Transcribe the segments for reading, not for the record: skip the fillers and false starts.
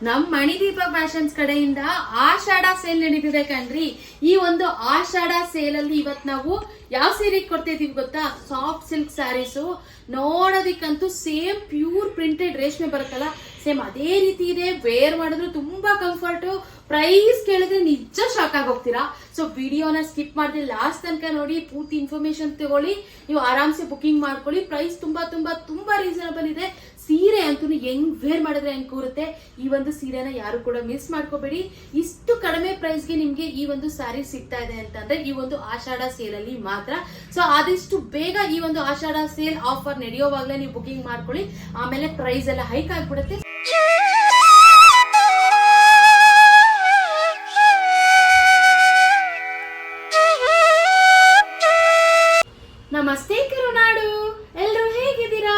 ನಮ್ ಮಣಿದೀಪ ಫ್ಯಾಷನ್ಸ್ ಕಡೆಯಿಂದ ಆಷಾಢ ಸೇಲ್ ನಡೀತಿದೆ ಕಣ್ರಿ. ಈ ಒಂದು ಆಷಾಢ ಸೇಲ್ ಅಲ್ಲಿ ಇವತ್ ನಾವು ಯಾವ ಸೀರೆ ಕೊಡ್ತಿದೀವಿ ಗೊತ್ತಾ? Soft silk sarees. ನೋಡೋದಿಕ್ಕಂತೂ ಸೇಮ್ ಪ್ಯೂರ್ ಪ್ರಿಂಟೆಡ್ ರೇಷ್ಮೆ ಬರುತ್ತಲ್ಲ, ಸೇಮ್ ಅದೇ ರೀತಿ ಇದೆ. ವೇರ್ ಮಾಡಿದ್ರು ತುಂಬಾ ಕಂಫರ್ಟ್. ಪ್ರೈಸ್ ಕೇಳಿದ್ರೆ ನಿಜ ಶಾಕ್ ಆಗಿ ಹೋಗ್ತೀರಾ. ಸೊ ವಿಡಿಯೋನ ಸ್ಕಿಪ್ ಮಾಡಿದ್ರೆ ಲಾಸ್ಟ್ ತನಕ ನೋಡಿ, ಪೂರ್ತಿ ಇನ್ಫಾರ್ಮೇಶನ್ ತಗೊಳ್ಳಿ. ನೀವು ಆರಾಮ್ಸೆ ಬುಕಿಂಗ್ ಮಾಡ್ಕೊಳ್ಳಿ. ಪ್ರೈಸ್ ತುಂಬಾ ತುಂಬಾ ತುಂಬಾ ರೀಸನಬಲ್ ಇದೆ. ಸೀರೆ ಅಂತೂ ಹೆಂಗ್ ವೇರ್ ಮಾಡಿದ್ರೆ ಹೆಂಗ್ ಕೂರುತ್ತೆ. ಈ ಒಂದು ಸೀರೆನ ಯಾರು ಕೂಡ ಮಿಸ್ ಮಾಡ್ಕೋಬೇಡಿ. ಇಷ್ಟು ಕಡಿಮೆ ಪ್ರೈಸ್ಗೆ ನಿಮ್ಗೆ ಈ ಒಂದು ಸ್ಯಾರಿ ಸಿಗ್ತಾ ಇದೆ ಅಂತಂದ್ರೆ ಈ ಒಂದು ಆಷಾಢ ಸೇಲ್ ಅಲ್ಲಿ ಮಾತ್ರ. ಸೊ ಆದಷ್ಟು ಬೇಗ ಈ ಒಂದು ಆಷಾಢ ಸೇಲ್ ಆಫರ್ ನಡೆಯೋವಾಗ್ಲೇ ನೀವು ಬುಕಿಂಗ್ ಮಾಡ್ಕೊಳ್ಳಿ. ಆಮೇಲೆ ಪ್ರೈಸ್ ಎಲ್ಲ ಹೈಕ್ ಆಗ್ಬಿಡುತ್ತೆ. ನಮಸ್ತೆ ಕರುನಾಡು, ಎಲ್ರು ಹೇಗಿದ್ದೀರಾ?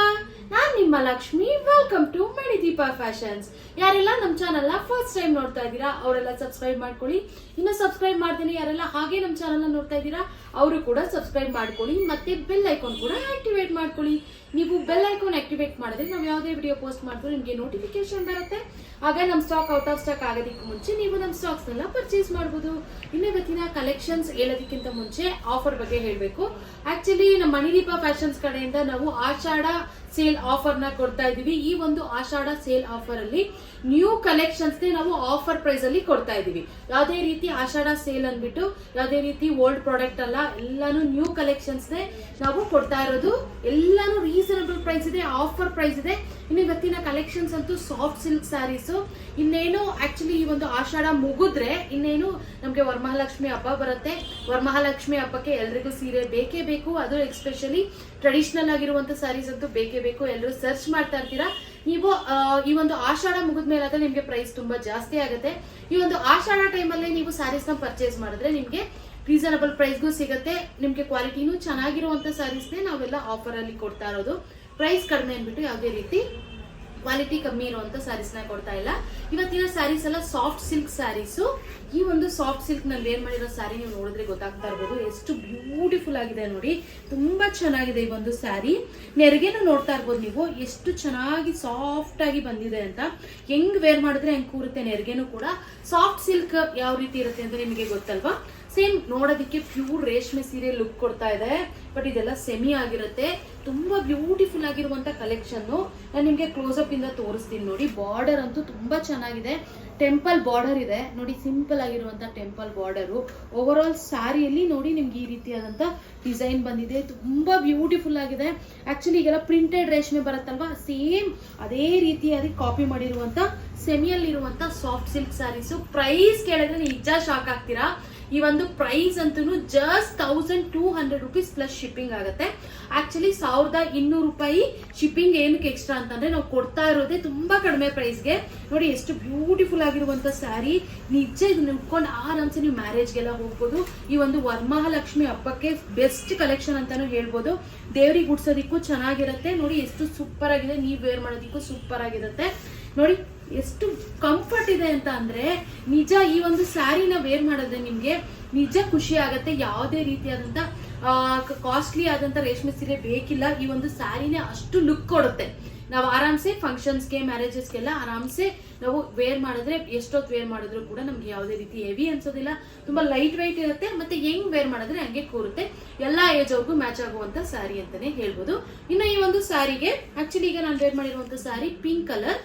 ನಾನ್ ನಿಮ್ಮ Lakshmi. Welcome to Manideepa fashions. ಯಾರೆಲ್ಲ ನಮ್ಮ ಚಾನಲ್ ಫಸ್ಟ್ ಟೈಮ್ ನೋಡ್ತಾ ಇದ್ದೀರಾ ಅವರೆಲ್ಲ ಸಬ್ಸ್ಕ್ರೈಬ್ ಮಾಡ್ಕೊಳ್ಳಿ. ಇನ್ನು ಸಬ್ಸ್ಕ್ರೈಬ್ ಮಾಡ್ತೀನಿ ಯಾರೆಲ್ಲ ಹಾಗೆ ನಮ್ಮ ಚಾನಲ್ ನೋಡ್ತಾ ಇದ್ದೀರಾ ಅವರು ಕೂಡ ಸಬ್ಸ್ಕ್ರೈಬ್ ಮಾಡ್ಕೊಳ್ಳಿ. ಮತ್ತೆ ಬೆಲ್ ಐಕಾನ್ ಕೂಡ ಆಕ್ಟಿವೇಟ್ ಮಾಡ್ಕೊಳ್ಳಿ. ನೀವು ಬೆಲ್ ಐಕಾನ್ ಆಕ್ಟಿವೇಟ್ ಮಾಡಿದ್ರೆ ನಾವು ಯಾವುದೇ ವಿಡಿಯೋ ಪೋಸ್ಟ್ ಮಾಡಿದ್ರು ನಿಮಗೆ ನೋಟಿಫಿಕೇಶನ್ ಬರುತ್ತೆ. ಆಗ ನಮ್ಮ ಸ್ಟಾಕ್ ಔಟ್ ಆಫ್ ಸ್ಟಾಕ್ ಆಗೋದಕ್ಕೆ ಮುಂಚೆ ನೀವು ನಮ್ಮ ಸ್ಟಾಕ್ಸ್ ನೆಲ್ಲ ಪರ್ಚೇಸ್ ಮಾಡಬಹುದು. ಇನ್ನು ಇವತ್ತಿನ ಕಲೆಕ್ಷನ್ಸ್ ಹೇಳೋದಕ್ಕಿಂತ ಮುಂಚೆ ಆಫರ್ ಬಗ್ಗೆ ಹೇಳಬೇಕು. ಆಕ್ಚುಲಿ ನಮ್ಮ ಮಣಿದೀಪ ಫ್ಯಾಷನ್ಸ್ ಕಡೆಯಿಂದ ನಾವು ಆಷಾಢ ಸೇಲ್ ಆಫರ್ ನ ಕೊಡ್ತಾ ಇದೀವಿ. ಈ ಒಂದು ಆಷಾಢ ಸೇಲ್ ಆಫರ್ ಅಲ್ಲಿ ನ್ಯೂ ಕಲೆಕ್ಷನ್ಸ್ ನಾವು ಆಫರ್ ಪ್ರೈಸ್ ಅಲ್ಲಿ ಕೊಡ್ತಾ ಇದೀವಿ. ಯಾವುದೇ ರೀತಿ ಆಷಾಢ ಸೇಲ್ ಅಂದ್ಬಿಟ್ಟು ಯಾವುದೇ ರೀತಿ ಓಲ್ಡ್ ಪ್ರಾಡಕ್ಟ್ ಅಲ್ಲ, ಎಲ್ಲಾನು ನ್ಯೂ ಕಲೆಕ್ಷನ್ಸ್ ನಾವು ಕೊಡ್ತಾ ಇರೋದು. ಎಲ್ಲಾನು ರೀಸನಬಲ್ ಪ್ರೈಸ್ ಇದೆ, ಆಫರ್ ಪ್ರೈಸ್ ಇದೆ. ಇನ್ನು ಇವತ್ತಿನ ಕಲೆಕ್ಷನ್ಸ್ ಅಂತೂ ಸಾಫ್ಟ್ ಸಿಲ್ಕ್ ಸ್ಯಾರೀಸ್. ಇನ್ನೇನು ಆಕ್ಚುಲಿ ಈ ಒಂದು ಆಷಾಢ ಮುಗಿದ್ರೆ ಇನ್ನೇನು ನಮ್ಗೆ ವರಮಹಾಲಕ್ಷ್ಮಿ ಹಬ್ಬ ಬರುತ್ತೆ. ವರಮಹಾಲಕ್ಷ್ಮಿ ಹಬ್ಬಕ್ಕೆ ಎಲ್ರಿಗೂ ಸೀರೆ ಬೇಕೇ ಬೇಕು. ಅದು ಎಕ್ಸ್ಪೆಷಲಿ ಟ್ರೆಡಿಷನಲ್ ಆಗಿರುವಂತ ಸ್ಯಾರೀಸ್ ಅಂತೂ ಬೇಕೇ ಬೇಕು. ಎಲ್ಲರೂ ಸರ್ಚ್ ಮಾಡ್ತಾ ಇರ್ತೀರಾ. ನೀವು ಈ ಒಂದು ಆಷಾಢ ಮುಗಿದ್ಮೇಲೆ ಆದ್ರೆ ನಿಮ್ಗೆ ಪ್ರೈಸ್ ತುಂಬಾ ಜಾಸ್ತಿ ಆಗುತ್ತೆ. ಈ ಒಂದು ಆಷಾಢ ಟೈಮಲ್ಲಿ ನೀವು ಸ್ಯಾರೀಸ್ ನ ಪರ್ಚೇಸ್ ಮಾಡಿದ್ರೆ ನಿಮ್ಗೆ ರೀಸನಬಲ್ ಪ್ರೈಸ್ಗೂ ಸಿಗುತ್ತೆ. ನಿಮ್ಗೆ ಕ್ವಾಲಿಟಿನೂ ಚೆನ್ನಾಗಿರುವಂತ ಸ್ಯಾರೀಸ್ನೇ ನಾವೆಲ್ಲ ಆಫರ್ ಅಲ್ಲಿ ಕೊಡ್ತಾ ಇರೋದು. ಪ್ರೈಸ್ ಕಡಿಮೆ ಅಂದ್ಬಿಟ್ಟು ಯಾವುದೇ ರೀತಿ ಕ್ವಾಲಿಟಿ ಕಮ್ಮಿ ಇರುವಂತ ಸ್ಯಾರೀಸ್ ನ ಕೊಡ್ತಾ ಇಲ್ಲ. ಇವತ್ತಿನ ಸ್ಯಾರೀಸ್ ಎಲ್ಲ ಸಾಫ್ಟ್ ಸಿಲ್ಕ್ ಸ್ಯಾರೀಸ್. ಈ ಒಂದು ಸಾಫ್ಟ್ ಸಿಲ್ಕ್ ನಲ್ಲಿ ವೇರ್ ಮಾಡಿರೋ ಸ್ಯಾರಿ ನೀವು ನೋಡಿದ್ರೆ ಗೊತ್ತಾಗ್ತಾ ಇರ್ಬೋದು ಎಷ್ಟು ಬ್ಯೂಟಿಫುಲ್ ಆಗಿದೆ ನೋಡಿ. ತುಂಬಾ ಚೆನ್ನಾಗಿದೆ ಈ ಒಂದು ಸ್ಯಾರಿ. ನೆರಿಗೆನು ನೋಡ್ತಾ ಇರ್ಬೋದು ನೀವು ಎಷ್ಟು ಚೆನ್ನಾಗಿ ಸಾಫ್ಟ್ ಆಗಿ ಬಂದಿದೆ ಅಂತ. ಹೆಂಗ್ ವೇರ್ ಮಾಡಿದ್ರೆ ಹೆಂಗ್ ಕೂರುತ್ತೆ. ನೆರಿಗೆನು ಕೂಡ ಸಾಫ್ಟ್ ಸಿಲ್ಕ್ ಯಾವ ರೀತಿ ಇರುತ್ತೆ ಅಂತ ನಿಮಗೆ ಗೊತ್ತಲ್ವಾ. ಸೇಮ್ ನೋಡೋದಕ್ಕೆ ಪ್ಯೂರ್ ರೇಷ್ಮೆ ಸೀರೆ ಲುಕ್ ಕೊಡ್ತಾ ಇದೆ. ಬಟ್ ಇದೆಲ್ಲ ಸೆಮಿ ಆಗಿರುತ್ತೆ. ತುಂಬಾ ಬ್ಯೂಟಿಫುಲ್ ಆಗಿರುವಂತ ಕಲೆಕ್ಷನ್. ನಾನು ನಿಮ್ಗೆ ಕ್ಲೋಸ್ ಅಪ್ ಇಂದ ತೋರಿಸ್ತೀನಿ ನೋಡಿ. ಬಾರ್ಡರ್ ಅಂತೂ ತುಂಬಾ ಚೆನ್ನಾಗಿದೆ. ಟೆಂಪಲ್ ಬಾರ್ಡರ್ ಇದೆ ನೋಡಿ, ಸಿಂಪಲ್ ಆಗಿರುವಂತ ಟೆಂಪಲ್ ಬಾರ್ಡರ್. ಓವರ್ ಆಲ್ ಸ್ಯಾರಿಯಲ್ಲಿ ನೋಡಿ ನಿಮ್ಗೆ ಈ ರೀತಿಯಾದಂತ ಡಿಸೈನ್ ಬಂದಿದೆ. ತುಂಬಾ ಬ್ಯೂಟಿಫುಲ್ ಆಗಿದೆ. ಆಕ್ಚುಲಿ ಈಗೆಲ್ಲ ಪ್ರಿಂಟೆಡ್ ರೇಷ್ಮೆ ಬರುತ್ತಲ್ವಾ, ಸೇಮ್ ಅದೇ ರೀತಿಯಾಗಿ ಕಾಪಿ ಮಾಡಿರುವಂತ ಸೆಮಿಯಲ್ಲಿ ಇರುವಂತ ಸಾಫ್ಟ್ ಸಿಲ್ಕ್ ಸ್ಯಾರೀಸ್. ಪ್ರೈಸ್ ಕೇಳಿದ್ರೆ ನಿಜ ಶಾಕ್ ಆಗ್ತೀರಾ. ಈ ಒಂದು ಪ್ರೈಸ್ ಅಂತೂ ಜಸ್ಟ್ 1200 rupees ಪ್ಲಸ್ ಶಿಪ್ಪಿಂಗ್ ಆಗುತ್ತೆ. ಆಕ್ಚುಲಿ 1200 ರೂಪಾಯಿ ಶಿಪ್ಪಿಂಗ್ ಏನಕ್ಕೆ ಎಕ್ಸ್ಟ್ರಾ ಅಂತಂದ್ರೆ ನಾವು ಕೊಡ್ತಾ ಇರೋದೇ ತುಂಬಾ ಕಡಿಮೆ ಪ್ರೈಸ್ಗೆ. ನೋಡಿ ಎಷ್ಟು ಬ್ಯೂಟಿಫುಲ್ ಆಗಿರುವಂತ ಸ್ಯಾರಿ. ನಿಜ ಇದನ್ನ ಉಟ್ಕೊಂಡು ಆರಾಮ್ಸೆ ನೀವು ಮ್ಯಾರೇಜ್ಗೆಲ್ಲ ಹೋಗ್ಬೋದು. ಈ ಒಂದು ವರಮಹಾಲಕ್ಷ್ಮಿ ಹಬ್ಬಕ್ಕೆ ಬೆಸ್ಟ್ ಕಲೆಕ್ಷನ್ ಅಂತಾನು ಹೇಳ್ಬೋದು. ದೇವ್ರಿಗೆ ಉಡ್ಸೋದಿಕ್ಕೂ ಚೆನ್ನಾಗಿರುತ್ತೆ. ನೋಡಿ ಎಷ್ಟು ಸೂಪರ್ ಆಗಿದೆ. ನೀವ್ ವೇರ್ ಮಾಡೋದಿಕ್ಕೂ ಸೂಪರ್ ಆಗಿರುತ್ತೆ. ನೋಡಿ ಎಷ್ಟು ಕಂಫರ್ಟ್ ಇದೆ ಅಂತ ಅಂದ್ರೆ ನಿಜ ಈ ಒಂದು ಸ್ಯಾರಿನ ವೇರ್ ಮಾಡಿದ್ರೆ ನಿಮ್ಗೆ ನಿಜ ಖುಷಿ ಆಗತ್ತೆ. ಯಾವುದೇ ರೀತಿಯಾದಂತ ಕಾಸ್ಟ್ಲಿ ಆದಂತ ರೇಷ್ಮೆ ಸೀರೆ ಬೇಕಿಲ್ಲ. ಈ ಒಂದು ಸ್ಯಾರಿನೇ ಅಷ್ಟು ಲುಕ್ ಕೊಡುತ್ತೆ. ನಾವು ಆರಾಮ್ಸೆ ಫಂಕ್ಷನ್ಸ್ಗೆ ಮ್ಯಾರೇಜಸ್ಗೆಲ್ಲ ಆರಾಮ್ಸೆ ನಾವು ವೇರ್ ಮಾಡಿದ್ರೆ ಎಷ್ಟೊತ್ತು ವೇರ್ ಮಾಡಿದ್ರು ಕೂಡ ನಮ್ಗೆ ಯಾವುದೇ ರೀತಿ ಹೆವಿ ಅನ್ಸೋದಿಲ್ಲ. ತುಂಬಾ ಲೈಟ್ ವೈಟ್ ಇರುತ್ತೆ. ಮತ್ತೆ ಹೆಂಗ್ ವೇರ್ ಮಾಡಿದ್ರೆ ಹಂಗೆ ಕೂರುತ್ತೆ. ಎಲ್ಲಾ ಏಜ್ ಅವ್ರಿಗೂ ಮ್ಯಾಚ್ ಆಗುವಂತ ಸ್ಯಾರಿ ಅಂತಾನೆ ಹೇಳ್ಬೋದು. ಇನ್ನು ಈ ಒಂದು ಸ್ಯಾರಿಗೆ ಆಕ್ಚುಲಿ ಈಗ ನಾನು ವೇರ್ ಮಾಡಿರುವಂತ ಸ್ಯಾರಿ ಪಿಂಕ್ ಕಲರ್.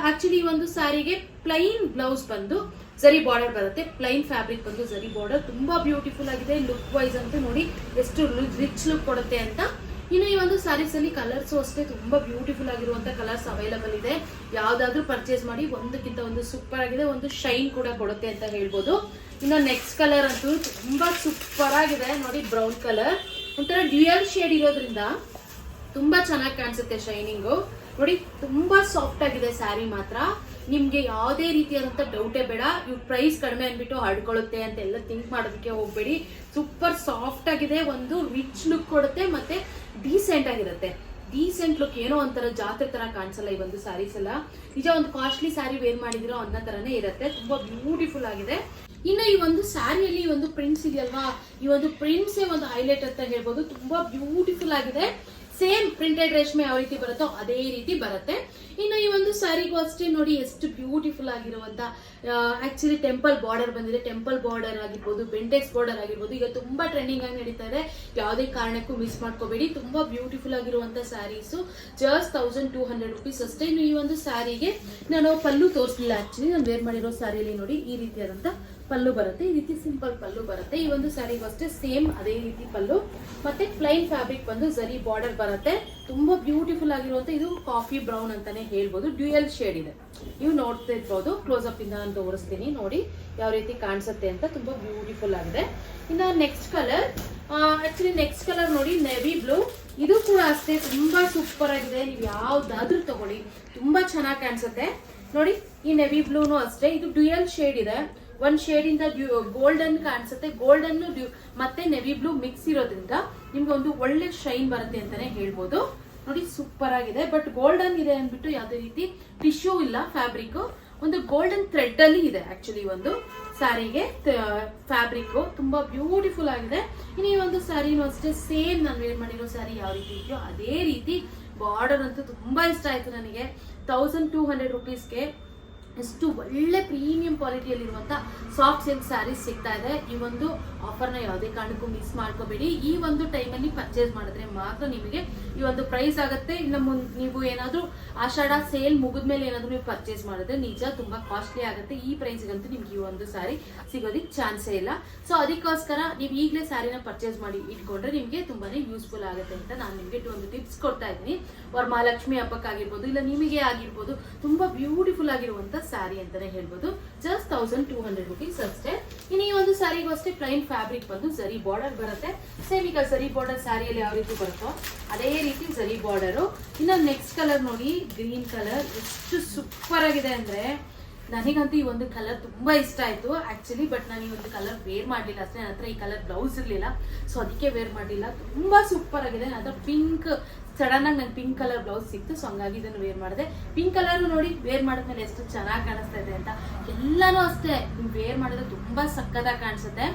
ಆಕ್ಚುಲಿ ಈ ಒಂದು ಸ್ಯಾರಿಗೆ ಪ್ಲೈನ್ ಬ್ಲೌಸ್ ಬಂದು ಜರಿ ಬಾರ್ಡರ್ ಬರುತ್ತೆ. ಪ್ಲೈನ್ ಫ್ಯಾಬ್ರಿಕ್ ಬಂದು ಜರಿ ಬಾರ್ಡರ್. ತುಂಬಾ ಬ್ಯೂಟಿಫುಲ್ ಆಗಿದೆ. ಲುಕ್ ವೈಸ್ ಅಂತ ನೋಡಿ ಎಷ್ಟು ರಿಚ್ ಲುಕ್ ಕೊಡುತ್ತೆ ಅಂತ. ಇನ್ನು ಈ ಒಂದು ಸ್ಯಾರೀಸ್ ಅಲ್ಲಿ ಕಲರ್ಸ್ ಅಷ್ಟೇ ತುಂಬಾ ಬ್ಯೂಟಿಫುಲ್ ಆಗಿರುವಂತ ಕಲರ್ಸ್ ಅವೈಲಬಲ್ ಇದೆ. ಯಾವ್ದಾದ್ರು ಪರ್ಚೇಸ್ ಮಾಡಿ ಒಂದಕ್ಕಿಂತ ಒಂದು ಸೂಪರ್ ಆಗಿದೆ. ಒಂದು ಶೈನ್ ಕೂಡ ಕೊಡುತ್ತೆ ಅಂತ ಹೇಳ್ಬೋದು. ಇನ್ನು ನೆಕ್ಸ್ಟ್ ಕಲರ್ ಅಂತೂ ತುಂಬಾ ಸೂಪರ್ ಆಗಿದೆ ನೋಡಿ. ಬ್ರೌನ್ ಕಲರ್ ಒಂಥರ ಡ್ಯೂಯಲ್ ಶೇಡ್ ಇರೋದ್ರಿಂದ ತುಂಬಾ ಚೆನ್ನಾಗಿ ಕಾಣಿಸುತ್ತೆ ಶೈನಿಂಗು. ನೋಡಿ ತುಂಬಾ ಸಾಫ್ಟ್ ಆಗಿದೆ ಸ್ಯಾರಿ ಮಾತ್ರ. ನಿಮ್ಗೆ ಯಾವುದೇ ರೀತಿಯಾದಂತ ಡೌಟೇ ಬೇಡ. ಇವ್ ಪ್ರೈಸ್ ಕಡಿಮೆ ಅನ್ಬಿಟ್ಟು ಹಡ್ಕೊಳ್ಳುತ್ತೆ ಅಂತ ಎಲ್ಲ ಥಿಂಕ್ ಮಾಡೋದಕ್ಕೆ ಹೋಗ್ಬೇಡಿ. ಸೂಪರ್ ಸಾಫ್ಟ್ ಆಗಿದೆ. ಒಂದು ರಿಚ್ ಲುಕ್ ಕೊಡುತ್ತೆ. ಮತ್ತೆ ಡೀಸೆಂಟ್ ಆಗಿರುತ್ತೆ. Decent look. ಏನೋ ಒಂಥರ ಜಾತ್ರೆ ತರ ಕಾಣಿಸಲ್ಲ ಈ ಒಂದು ಸ್ಯಾರೀಸ್ ಎಲ್ಲ. ನಿಜ ಒಂದು ಕಾಸ್ಟ್ಲಿ ಸ್ಯಾರಿ ವೇರ್ ಮಾಡಿದಿರೋ ಅನ್ನೋ ತರನೇ ಇರುತ್ತೆ. ತುಂಬಾ ಬ್ಯೂಟಿಫುಲ್ ಆಗಿದೆ. ಇನ್ನು ಈ ಒಂದು ಸ್ಯಾರಿಯಲ್ಲಿ ಈ ಒಂದು ಪ್ರಿಂಟ್ಸ್ ಇದೆಯಲ್ವಾ, ಈ ಒಂದು ಪ್ರಿಂಟ್ಸೇ ಒಂದು ಹೈಲೈಟ್ ಅಂತ ಹೇಳ್ಬೋದು. ತುಂಬಾ ಬ್ಯೂಟಿಫುಲ್ ಆಗಿದೆ. ಸೇಮ್ ಪ್ರಿಂಟೆಡ್ ರೇಷ್ಮೆ ಯಾವ ರೀತಿ ಬರುತ್ತೋ ಅದೇ ರೀತಿ ಬರುತ್ತೆ. ಇನ್ನು ಈ ಒಂದು ಸ್ಯಾರಿಗೂ ಅಷ್ಟೇ ನೋಡಿ ಎಷ್ಟು ಬ್ಯೂಟಿಫುಲ್ ಆಗಿರುವಂತ ಆಕ್ಚುಲಿ ಟೆಂಪಲ್ ಬಾರ್ಡರ್ ಬಂದಿದೆ. ಟೆಂಪಲ್ ಬಾರ್ಡರ್ ಆಗಿರ್ಬೋದು, ಬೆಂಟೆಕ್ಸ್ ಬಾರ್ಡರ್ ಆಗಿರ್ಬೋದು, ಈಗ ತುಂಬಾ ಟ್ರೆಂಡಿಂಗ್ ಆಗಿ ನಡೀತಾ ಇದೆ. ಯಾವುದೇ ಕಾರಣಕ್ಕೂ ಮಿಸ್ ಮಾಡ್ಕೋಬೇಡಿ. ತುಂಬಾ ಬ್ಯೂಟಿಫುಲ್ ಆಗಿರುವಂತ ಸ್ಯಾರೀಸ್ ಜಸ್ಟ್ 1200 rupees ಅಷ್ಟೇ. ಇನ್ನು ಈ ಒಂದು ಸ್ಯಾರಿಗೆ ನಾನು ಪಲ್ಲು ತೋರಿಸಲಿಲ್ಲ. ಆಕ್ಚುಲಿ ನಾನು ವೇರ್ ಮಾಡಿರೋ ಸ್ಯಾರಿಯಲ್ಲಿ ನೋಡಿ ಈ ರೀತಿಯಾದಂತ ಪಲ್ಲು ಬರುತ್ತೆ. ಈ ರೀತಿ ಸಿಂಪಲ್ ಪಲ್ಲು ಬರುತ್ತೆ. ಈ ಒಂದು ಸ್ಯಾರಿಗೂ ಅಷ್ಟೇ ಸೇಮ್ ಅದೇ ರೀತಿ ಪಲ್ಲು. ಮತ್ತೆ ಪ್ಲೈನ್ ಫ್ಯಾಬ್ರಿಕ್ ಬಂದು ಜರಿ ಬಾರ್ಡರ್ ಬರುತ್ತೆ. ತುಂಬಾ ಬ್ಯೂಟಿಫುಲ್ ಆಗಿರುವಂತ ಇದು ಕಾಫಿ ಬ್ರೌನ್ ಅಂತಾನೆ ಹೇಳ್ಬೋದು. ಡ್ಯೂಯಲ್ ಶೇಡ್ ಇದೆ. ನೀವು ನೋಡ್ತಾ ಇರ್ಬೋದು. ಕ್ಲೋಸ್ ಅಪ್ ಇಂದ ನಾನು ತೋರಿಸ್ತೀನಿ ನೋಡಿ ಯಾವ ರೀತಿ ಕಾಣಿಸುತ್ತೆ ಅಂತ. ತುಂಬಾ ಬ್ಯೂಟಿಫುಲ್ ಆಗಿದೆ. ಇನ್ನು next colour, actually next colour ನೋಡಿ ನೆವಿ ಬ್ಲೂ. ಇದು ಕೂಡ ಅಷ್ಟೇ ತುಂಬಾ ಸೂಪರ್ ಆಗಿದೆ. ನೀವು ಯಾವ್ದಾದ್ರೂ ತಗೊಳ್ಳಿ ತುಂಬಾ ಚೆನ್ನಾಗಿ ಕಾಣಿಸುತ್ತೆ ನೋಡಿ. ಈ ನೆವಿ ಬ್ಲೂನು ಅಷ್ಟೇ, ಇದು ಡ್ಯೂಯಲ್ ಶೇಡ್ ಇದೆ. ಒಂದ್ ಶೇಡ್ ಇಂದ ಗೋಲ್ಡನ್ ಕಾಣಿಸುತ್ತೆ. ಗೋಲ್ಡನ್ ಮತ್ತೆ ನೆವಿ ಬ್ಲೂ ಮಿಕ್ಸ್ ಇರೋದ್ರಿಂದ ನಿಮ್ಗೆ ಒಂದು ಒಳ್ಳೆ ಶೈನ್ ಬರುತ್ತೆ ಅಂತಾನೆ ಹೇಳ್ಬೋದು. ನೋಡಿ ಸೂಪರ್ ಆಗಿದೆ. ಬಟ್ ಗೋಲ್ಡನ್ ಇದೆ ಅಂದ್ಬಿಟ್ಟು ಯಾವುದೇ ರೀತಿ ಟಿಶ್ಯೂ ಇಲ್ಲ. ಫ್ಯಾಬ್ರಿಕ್ ಒಂದು ಗೋಲ್ಡನ್ ಥ್ರೆಡ್ ಅಲ್ಲಿ ಇದೆ ಆಕ್ಚುಲಿ ಒಂದು ಸ್ಯಾರಿಗೆ ಫ್ಯಾಬ್ರಿಕ್. ತುಂಬಾ ಬ್ಯೂಟಿಫುಲ್ ಆಗಿದೆ. ಇನ್ನು ಈ ಒಂದು ಸ್ಯಾರಿನೂ ಅಷ್ಟೇ ಸೇಮ್ ನಾನು ವೇರ್ ಮಾಡಿರೋ ಸ್ಯಾರಿ ಯಾವ ರೀತಿ ಇದೆಯೋ ಅದೇ ರೀತಿ ಬಾರ್ಡರ್ ಅಂತೂ ತುಂಬಾ ಇಷ್ಟ ಆಯ್ತು ನನಗೆ. 1200 rupeesಗೆ ಎಷ್ಟು ಒಳ್ಳೆ ಪ್ರೀಮಿಯಂ ಕ್ವಾಲಿಟಿಯಲ್ಲಿರುವಂತ ಸಾಫ್ಟ್ ಸಿಲ್ಕ್ ಸ್ಯಾರೀಸ್ ಸಿಗ್ತಾ ಇದೆ. ಈ ಒಂದು ಆಫರ್ನ ಯಾವುದೇ ಕಾರಣಕ್ಕೂ ಮಿಸ್ ಮಾಡ್ಕೋಬೇಡಿ. ಈ ಒಂದು ಟೈಮಲ್ಲಿ ಪರ್ಚೇಸ್ ಮಾಡಿದ್ರೆ ಮಾತ್ರ ನಿಮಗೆ ಈ ಒಂದು ಪ್ರೈಸ್ ಆಗುತ್ತೆ. ಇನ್ನು ನೀವು ಏನಾದ್ರೂ ಆಷಾಢ ಸೇಲ್ ಮುಗಿದ್ಮೇಲೆ ಏನಾದ್ರೂ ನೀವು ಪರ್ಚೇಸ್ ಮಾಡಿದ್ರೆ ನಿಜ ತುಂಬಾ ಕಾಸ್ಟ್ಲಿ ಆಗುತ್ತೆ. ಈ ಪ್ರೈಸ್ಗಂತೂ ನಿಮ್ಗೆ ಈ ಒಂದು ಸ್ಯಾರಿ ಸಿಗೋದಿಕ್ ಚಾನ್ಸೇ ಇಲ್ಲ. ಸೊ ಅದಕ್ಕೋಸ್ಕರ ನೀವು ಈಗಲೇ ಸ್ಯಾರಿನ ಪರ್ಚೇಸ್ ಮಾಡಿ ಇಟ್ಕೊಂಡ್ರೆ ನಿಮಗೆ ತುಂಬಾನೇ ಯೂಸ್ಫುಲ್ ಆಗುತ್ತೆ ಅಂತ ನಾನು ನಿಮಗೆ ಒಂದು ಟಿಪ್ಸ್ ಕೊಡ್ತಾ ಇದ್ದೀನಿ. ವರಮಹಾಲಕ್ಷ್ಮಿ ಹಬ್ಬಕ್ಕಾಗಿರ್ಬೋದು, ಇಲ್ಲ ನಿಮಗೆ ಆಗಿರ್ಬೋದು, ತುಂಬಾ ಬ್ಯೂಟಿಫುಲ್ ಆಗಿರುವಂತ ಸ್ಯಾರಿ ಅಂತಾನೆ ಹೇಳ್ಬೋದು. ಜಸ್ಟ್ 1200 rupees ಅಷ್ಟೇ. ಇನ್ನು ಈ ಒಂದು ಸ್ಯಾರಿಗೂ ಅಷ್ಟೇ ಪ್ಲೈನ್ ಫ್ಯಾಬ್ರಿಕ್ ಬಂದು ಜರಿ ಬಾರ್ಡರ್ ಬರುತ್ತೆ. ಸೇಮ್ ಈಗ ಜರಿ ಬಾರ್ಡರ್ ಸ್ಯಾರಿಯಲ್ಲಿ ಯಾವ ರೀತಿ ಬರುತ್ತೋ ಅದೇ ರೀತಿ ಜರಿ ಬಾರ್ಡರ್. ಇನ್ನು ನೆಕ್ಸ್ಟ್ ಕಲರ್ ನೋಡಿ ಗ್ರೀನ್ ಕಲರ್. ಎಷ್ಟು ಸೂಪರ್ ಆಗಿದೆ ಅಂದ್ರೆ ನನಗಂತೂ ಈ ಒಂದು ಕಲರ್ ತುಂಬಾ ಇಷ್ಟ ಆಯ್ತು ಆಕ್ಚುಲಿ. ಬಟ್ ನಾನು ಈ ಒಂದು ಕಲರ್ ವೇರ್ ಮಾಡಲಿಲ್ಲ ಅಷ್ಟೇ. ನನ್ನ ಹತ್ರ ಈ ಕಲರ್ ಬ್ಲೌಸ್ ಇರಲಿಲ್ಲ, ಸೊ ಅದಕ್ಕೆ ವೇರ್ ಮಾಡಲಿಲ್ಲ. ತುಂಬಾ ಸೂಪರ್ ಆಗಿದೆ. ನನ್ನ ಹತ್ರ ಪಿಂಕ್ ಸಡನ್ ಆಗಿ ನಂಗೆ ಪಿಂಕ್ ಕಲರ್ ಬ್ಲೌಸ್ ಸಿಕ್ತು, ಸೊ ಹಂಗಾಗಿ ಇದನ್ನು ವೇರ್ ಮಾಡಿದೆ. ಪಿಂಕ್ ಕಲರ್ ನೋಡಿ ವೇರ್ ಮಾಡಿದ್ಮೇಲೆ ಎಷ್ಟು ಚೆನ್ನಾಗಿ ಕಾಣಿಸ್ತಾ ಇದೆ ಅಂತ. ಎಲ್ಲಾನು ಅಷ್ಟೇ ನೀವು ವೇರ್ ಮಾಡಿದ್ರೆ ತುಂಬಾ ಸಕ್ಕತ್ತಾಗಿ ಕಾಣಿಸುತ್ತೆ.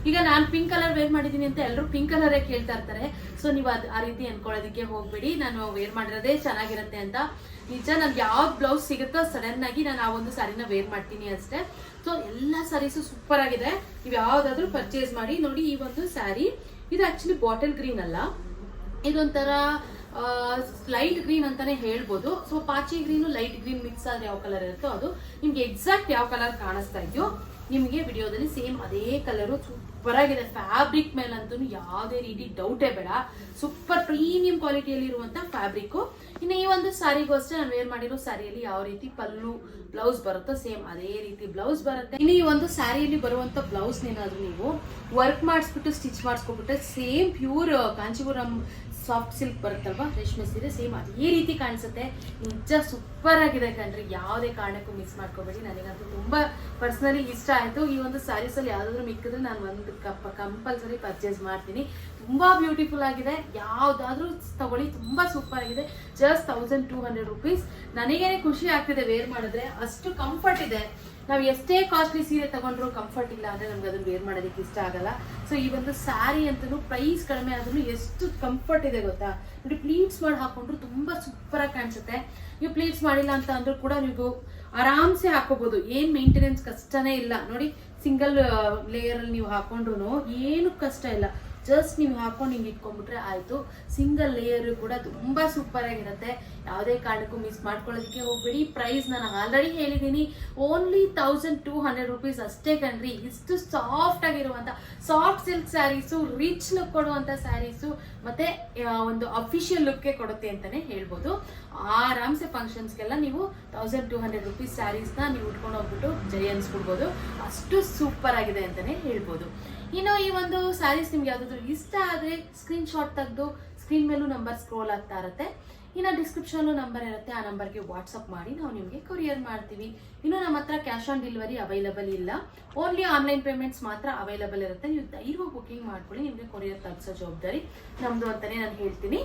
ಈಗ ನಾನು ಪಿಂಕ್ ಕಲರ್ ವೇರ್ ಮಾಡಿದೀನಿ ಅಂತ ಎಲ್ಲರೂ ಪಿಂಕ್ ಕಲರೇ ಕೇಳ್ತಾ ಇರ್ತಾರೆ. ಸೊ ನೀವು ಆ ರೀತಿ ಅನ್ಕೊಳ್ಳೋದಕ್ಕೆ ಹೋಗ್ಬೇಡಿ. ನಾನು ವೇರ್ ಮಾಡಿರೋದೇ ಚೆನ್ನಾಗಿರುತ್ತೆ ಅಂತ. ನಿಜ ನನ್ಗೆ ಯಾವ್ದು ಬ್ಲೌಸ್ ಸಿಗುತ್ತೋ ಸಡನ್ ಆಗಿ ನಾನು ಆ ಒಂದು ಸ್ಯಾರಿನ ವೇರ್ ಮಾಡ್ತೀನಿ ಅಷ್ಟೇ. ಸೊ ಎಲ್ಲ ಸ್ಯಾರೀಸು ಸೂಪರ್ ಆಗಿದೆ. ನೀವು ಯಾವ್ದಾದ್ರು ಪರ್ಚೇಸ್ ಮಾಡಿ ನೋಡಿ. ಈ ಒಂದು ಸ್ಯಾರಿ ಇದು ಆಕ್ಚುಲಿ ಬಾಟಲ್ ಗ್ರೀನ್ ಅಲ್ಲ, ಇದೊಂಥರ ಲೈಟ್ ಗ್ರೀನ್ ಅಂತಾನೆ ಹೇಳ್ಬೋದು. ಸೊ ಪಾಚಿ ಗ್ರೀನ್ ಲೈಟ್ ಗ್ರೀನ್ ಮಿಕ್ಸ್ ಆದ್ರೆ ಯಾವ ಕಲರ್ ಇರುತ್ತೋ ಅದು ನಿಮ್ಗೆ ಎಕ್ಸಾಕ್ಟ್ ಯಾವ ಕಲರ್ ಕಾಣಿಸ್ತಾ ಇದೆಯೋ ನಿಮಗೆ ವಿಡಿಯೋದಲ್ಲಿ ಸೇಮ್ ಅದೇ ಕಲರು ಸೂಪರ್ ಆಗಿದೆ. ಫ್ಯಾಬ್ರಿಕ್ ಮೇಲಂತೂ ಯಾವುದೇ ರೀತಿ ಡೌಟೇ ಬೇಡ. ಸೂಪರ್ ಪ್ರೀಮಿಯಂ ಕ್ವಾಲಿಟಿಯಲ್ಲಿ ಇರುವಂತ ಫ್ಯಾಬ್ರಿಕ್. ಇನ್ನು ಈ ಒಂದು ಸ್ಯಾರಿಗೂ ಅಷ್ಟೇ ನಾನು ವೇರ್ ಮಾಡಿರೋ ಸ್ಯಾರಿಯಲ್ಲಿ ಯಾವ ರೀತಿ ಪಲ್ಲು ಬ್ಲೌಸ್ ಬರುತ್ತೋ ಸೇಮ್ ಅದೇ ರೀತಿ ಬ್ಲೌಸ್ ಬರುತ್ತೆ. ಇನ್ನು ಈ ಒಂದು ಸ್ಯಾರಿಯಲ್ಲಿ ಬರುವಂತ ಬ್ಲೌಸ್ ಏನಾದ್ರು ನೀವು ವರ್ಕ್ ಮಾಡಿಸ್ಬಿಟ್ಟು ಸ್ಟಿಚ್ ಮಾಡಿಸ್ಕೊಬಿಟ್ರೆ same pure Kanchipuram soft silk ಬರುತ್ತಲ್ವಾ ರೇಷ್ಮೆ ಸೀರೆ ಸೇಮ್ ಅದೇ ರೀತಿ ಕಾಣಿಸುತ್ತೆ. ನಿಜ ಸೂಪರ್ ಆಗಿದೆ ಕಣ್ರಿ. ಯಾವುದೇ ಕಾರಣಕ್ಕೂ ಮಿಸ್ ಮಾಡ್ಕೋಬೇಡಿ. ನನಗಂತೂ ತುಂಬಾ ಪರ್ಸನಲಿ ಇಷ್ಟ ಆಯ್ತು. ಈ ಒಂದು ಸ್ಯಾರೀಸ್ ಅಲ್ಲಿ ಯಾವ್ದಾದ್ರು ಮಿಕ್ಕಿದ್ರೆ ನಾನು ಒಂದು ಕಂಪಲ್ಸರಿ ಪರ್ಚೇಸ್ ಮಾಡ್ತೀನಿ. ತುಂಬಾ ಬ್ಯೂಟಿಫುಲ್ ಆಗಿದೆ. ಯಾವ್ದಾದ್ರು ತಗೊಳ್ಳಿ, ತುಂಬಾ ಸೂಪರ್ ಆಗಿದೆ. Just 1200 rupees. ನನಗೇನೆ ಖುಷಿ ಆಗ್ತಿದೆ ವೇರ್ ಮಾಡಿದ್ರೆ. ಅಷ್ಟು ಕಂಫರ್ಟ್ ಇದೆ. ನಾವು ಎಷ್ಟೇ ಕಾಸ್ಟ್ಲಿ ಸೀರೆ ತಗೊಂಡ್ರು ಕಂಫರ್ಟ್ ಇಲ್ಲ ಅಂದ್ರೆ ನಮ್ಗೆ ಅದನ್ನ ವೇರ್ ಮಾಡೋದಕ್ಕೆ ಇಷ್ಟ ಆಗಲ್ಲ. ಸೊ ಈ ಒಂದು ಸ್ಯಾರಿ ಅಂತೂ ಪ್ರೈಸ್ ಕಡಿಮೆ ಆದ್ರೂ ಎಷ್ಟು ಕಂಫರ್ಟ್ ಇದೆ ಗೊತ್ತಾ ನೋಡಿ. ಪ್ಲೀಟ್ಸ್ ಮಾಡಿ ಹಾಕೊಂಡ್ರು ತುಂಬಾ ಸೂಪರ್ ಆಗಿ ಕಾಣಿಸುತ್ತೆ. ನೀವು ಪ್ಲೀಟ್ಸ್ ಮಾಡಿಲ್ಲ ಅಂತ ಅಂದ್ರೂ ಕೂಡ ನೀವು ಆರಾಮ್ಸೆ ಹಾಕೋಬಹುದು. ಏನ್ ಮೇಂಟೆನೆನ್ಸ್ ಕಷ್ಟನೇ ಇಲ್ಲ ನೋಡಿ. ಸಿಂಗಲ್ ಲೇಯರ್ ಅಲ್ಲಿ ನೀವು ಹಾಕೊಂಡ್ರು ಏನು ಕಷ್ಟ ಇಲ್ಲ. ಜಸ್ಟ್ ನೀವು ಹಾಕೊಂಡು ಹಿಂಗೆ ಇಟ್ಕೊಂಡ್ಬಿಟ್ರೆ ಆಯ್ತು. ಸಿಂಗಲ್ ಲೇಯರ್ ಕೂಡ ತುಂಬಾ ಸೂಪರ್ ಆಗಿರುತ್ತೆ. ಯಾವುದೇ ಕಾರಣಕ್ಕೂ ಮಿಸ್ ಮಾಡ್ಕೊಳ್ಳೋದಕ್ಕೆ ಹೋಗ್ಬೇಡಿ. ಪ್ರೈಸ್ ನಾನು ಆಲ್ರೆಡಿ ಹೇಳಿದ್ದೀನಿ, ಓನ್ಲಿ 1200 rupees ಅಷ್ಟೇ ಕಣ್ರಿ. ಇಷ್ಟು ಸಾಫ್ಟ್ ಆಗಿರುವಂತ soft silk saris, rich look ಕೊಡುವಂತ ಸ್ಯಾರೀಸು, ಮತ್ತೆ ಒಂದು ಅಫಿಷಿಯಲ್ ಲುಕ್ ಕೊಡುತ್ತೆ ಅಂತಾನೆ ಹೇಳ್ಬೋದು. ಆರಾಮ್ಸೆ ಫಂಕ್ಷನ್ಸ್ಗೆಲ್ಲ ನೀವು 1200 rupees ಸ್ಯಾರೀಸ್ನ ನೀವು ಉಟ್ಕೊಂಡು ಹೋಗ್ಬಿಟ್ಟು ಜೈ ಅನ್ಸ್ಕೊಡ್ಬೋದು. ಅಷ್ಟು ಸೂಪರ್ ಆಗಿದೆ ಅಂತಾನೆ ಹೇಳ್ಬೋದು. ಇನ್ನು ಈ ಒಂದು ಸ್ಯಾರೀಸ್ ನಿಮ್ಗೆ ಯಾವ್ದಾದ್ರು ಇಷ್ಟ ಆದ್ರೆ ಸ್ಕ್ರೀನ್ ಶಾಟ್ ತೆಗೆದು ಸ್ಕ್ರೀನ್ ಮೇಲೂ ನಂಬರ್ ಸ್ಕ್ರೋಲ್ ಆಗ್ತಾ ಇರುತ್ತೆ. ಇನ್ನು ಡಿಸ್ಕ್ರಿಪ್ಷನ್ ನಂಬರ್ ಇರುತ್ತೆ, ಆ ನಂಬರ್ಗೆ ವಾಟ್ಸಪ್ ಮಾಡಿ ನಾವು ನಿಮಗೆ ಕೊರಿಯರ್ ಮಾಡ್ತೀವಿ. ಇನ್ನು ನಮ್ಮ ಹತ್ರ ಕ್ಯಾಶ್ ಆನ್ ಡೆಲಿವರಿ ಅವೈಲಬಲ್ ಇಲ್ಲ. ಓನ್ಲಿ ಆನ್ಲೈನ್ ಪೇಮೆಂಟ್ಸ್ ಮಾತ್ರ ಅವೈಲಬಲ್ ಇರುತ್ತೆ. ನೀವು ಧೈರ್ಯವಾಗಿ ಬುಕಿಂಗ್ ಮಾಡ್ಕೊಳ್ಳಿ. ನಿಮಗೆ ಕೊರಿಯರ್ ತಲುಪಿಸೋ ಜವಾಬ್ದಾರಿ ನಮ್ದು ಅಂತಾನೆ ನಾನು ಹೇಳ್ತೀನಿ.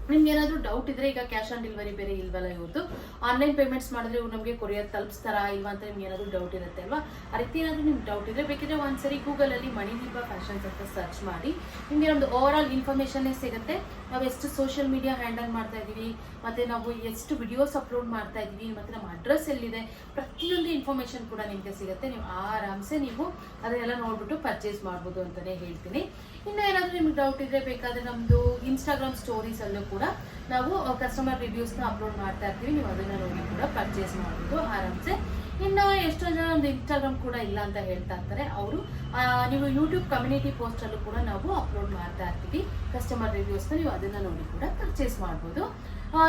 ನಿಮ್ಗೆ ಏನಾದರೂ ಡೌಟ್ ಇದ್ರೆ, ಈಗ ಕ್ಯಾಶ್ ಆನ್ ಡೆಲಿವರಿ ಬೇರೆ ಇಲ್ವಲ್ಲ ಇವ್ರದ್ದು, ಆನ್ಲೈನ್ ಪೇಮೆಂಟ್ಸ್ ಮಾಡಿದ್ರೆ ಇವ್ರು ನಮಗೆ ಕೊರಿಯರ್ ತಲುಪಿಸ್ತಾರಾ ಇಲ್ವಾ ಅಂತ ನಿಮ್ಗೆ ಏನಾದರೂ ಡೌಟ್ ಇರುತ್ತೆ ಅಲ್ವಾ. ಆ ರೀತಿ ಏನಾದರೂ ನಿಮ್ಗೆ ಡೌಟ್ ಇದ್ರೆ ಬೇಕಿದ್ರೆ ಒಂದ್ಸರಿ ಗೂಗಲಲ್ಲಿ ಮಣಿದೀಪ ಫ್ಯಾಷನ್ಸ್ ಅಂತ ಸರ್ಚ್ ಮಾಡಿ, ನಿಮಗೆ ಒಂದು ಓವರ್ ಆಲ್ ಇನ್ಫಾರ್ಮೇಷನ್ನೇ ಸಿಗುತ್ತೆ. ನಾವು ಎಷ್ಟು ಸೋಷಿಯಲ್ ಮೀಡಿಯಾ ಹ್ಯಾಂಡಲ್ ಮಾಡ್ತಾ ಇದ್ದೀವಿ, ಮತ್ತು ನಾವು ಎಷ್ಟು ವಿಡಿಯೋಸ್ ಅಪ್ಲೋಡ್ ಮಾಡ್ತಾ ಇದ್ದೀವಿ, ಮತ್ತು ನಮ್ಮ ಅಡ್ರೆಸ್ ಎಲ್ಲಿದೆ, ಪ್ರತಿಯೊಂದು ಇನ್ಫಾರ್ಮೇಷನ್ ಕೂಡ ನಿಮಗೆ ಸಿಗುತ್ತೆ. ನೀವು ಆರಾಮ್ಸೆ ನೀವು ಅದನ್ನೆಲ್ಲ ನೋಡ್ಬಿಟ್ಟು ಪರ್ಚೇಸ್ ಮಾಡ್ಬೋದು ಅಂತಲೇ ಹೇಳ್ತೀನಿ. ಇನ್ನು ಏನಾದರೂ ನಿಮ್ಗೆ ಡೌಟ್ ಇದ್ರೆ ಬೇಕಾದರೆ ನಮ್ಮದು ಇನ್ಸ್ಟಾಗ್ರಾಮ್ ಸ್ಟೋರೀಸಲ್ಲೂ ಕೂಡ ನಾವು ಕಸ್ಟಮರ್ ರಿವ್ಯೂಸ್ನ ಅಪ್ಲೋಡ್ ಮಾಡ್ತಾ ಇರ್ತೀವಿ. ನೀವು ಅದನ್ನು ನೋಡಿ ಕೂಡ ಪರ್ಚೇಸ್ ಮಾಡ್ಬೋದು ಆರಾಮ್ಸೆ. ಇನ್ನು ಎಷ್ಟೋ ಜನ ಒಂದು ಇನ್ಸ್ಟಾಗ್ರಾಮ್ ಕೂಡ ಇಲ್ಲ ಅಂತ ಹೇಳ್ತಾ ಇರ್ತಾರೆ, ಅವರು ನೀವು ಯೂಟ್ಯೂಬ್ ಕಮ್ಯುನಿಟಿ ಪೋಸ್ಟಲ್ಲೂ ಕೂಡ ನಾವು ಅಪ್ಲೋಡ್ ಮಾಡ್ತಾ ಇರ್ತೀವಿ ಕಸ್ಟಮರ್ ರಿವ್ಯೂಸ್ನ, ನೀವು ಅದನ್ನು ನೋಡಿ ಕೂಡ ಪರ್ಚೇಸ್ ಮಾಡ್ಬೋದು.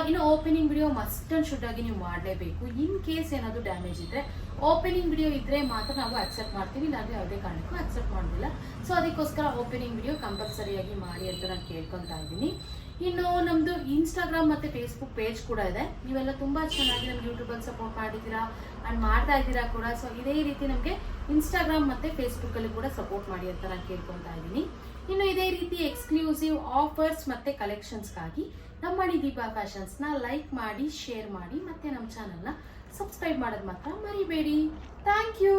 ಇನ್ನು opening video must and should ಆಗಿ ನೀವು ಮಾಡಲೇಬೇಕು. ಇನ್ ಕೇಸ್ ಏನಾದರೂ ಡ್ಯಾಮೇಜ್ ಇದ್ದರೆ ಓಪನಿಂಗ್ ವಿಡಿಯೋ ಇದ್ದರೆ ಮಾತ್ರ ನಾವು ಅಕ್ಸೆಪ್ಟ್ ಮಾಡ್ತೀವಿ, ಇಲ್ಲಾಂದರೆ ಯಾವುದೇ ಕಾರಣಕ್ಕೂ ಅಕ್ಸೆಪ್ಟ್ ಮಾಡೋದಿಲ್ಲ. ಸೊ ಅದಕ್ಕೋಸ್ಕರ ಓಪನಿಂಗ್ ವಿಡಿಯೋ ಕಂಪಲ್ಸರಿಯಾಗಿ ಮಾಡಿ ಅಂತ ನಾನು ಕೇಳ್ಕೊತಾ ಇದ್ದೀನಿ. ಇನ್ನು ನಮ್ಮದು ಇನ್ಸ್ಟಾಗ್ರಾಮ್ ಮತ್ತು ಫೇಸ್ಬುಕ್ ಪೇಜ್ ಕೂಡ ಇದೆ. ನೀವೆಲ್ಲ ತುಂಬ ಚೆನ್ನಾಗಿ ನಮ್ಗೆ ಯೂಟ್ಯೂಬಲ್ಲಿ ಸಪೋರ್ಟ್ ಮಾಡಿದ್ದೀರಾ ಆ್ಯಂಡ್ ಮಾಡ್ತಾ ಇದ್ದೀರಾ ಕೂಡ. ಸೊ ಇದೇ ರೀತಿ ನಮಗೆ ಇನ್ಸ್ಟಾಗ್ರಾಮ್ ಮತ್ತು ಫೇಸ್ಬುಕ್ಕಲ್ಲಿ ಕೂಡ ಸಪೋರ್ಟ್ ಮಾಡಿ ಅಂತ ನಾನು ಕೇಳ್ಕೊತಾ ಇದ್ದೀನಿ. ಇನ್ನು ಇದೇ ರೀತಿ ಎಕ್ಸ್ಕ್ಲೂಸಿವ್ ಆಫರ್ಸ್ ಮತ್ತು ಕಲೆಕ್ಷನ್ಸ್ಗಾಗಿ ನಮ್ಮ ಮಣಿದೀಪ ಫ್ಯಾಷನ್ಸ್ನ ಲೈಕ್ ಮಾಡಿ, ಶೇರ್ ಮಾಡಿ, ಮತ್ತು ನಮ್ಮ ಚಾನಲ್ನ ಸಬ್ಸ್ಕ್ರೈಬ್ ಮಾಡೋದು ಮಾತ್ರ ಮರಿಬೇಡಿ. Thank you.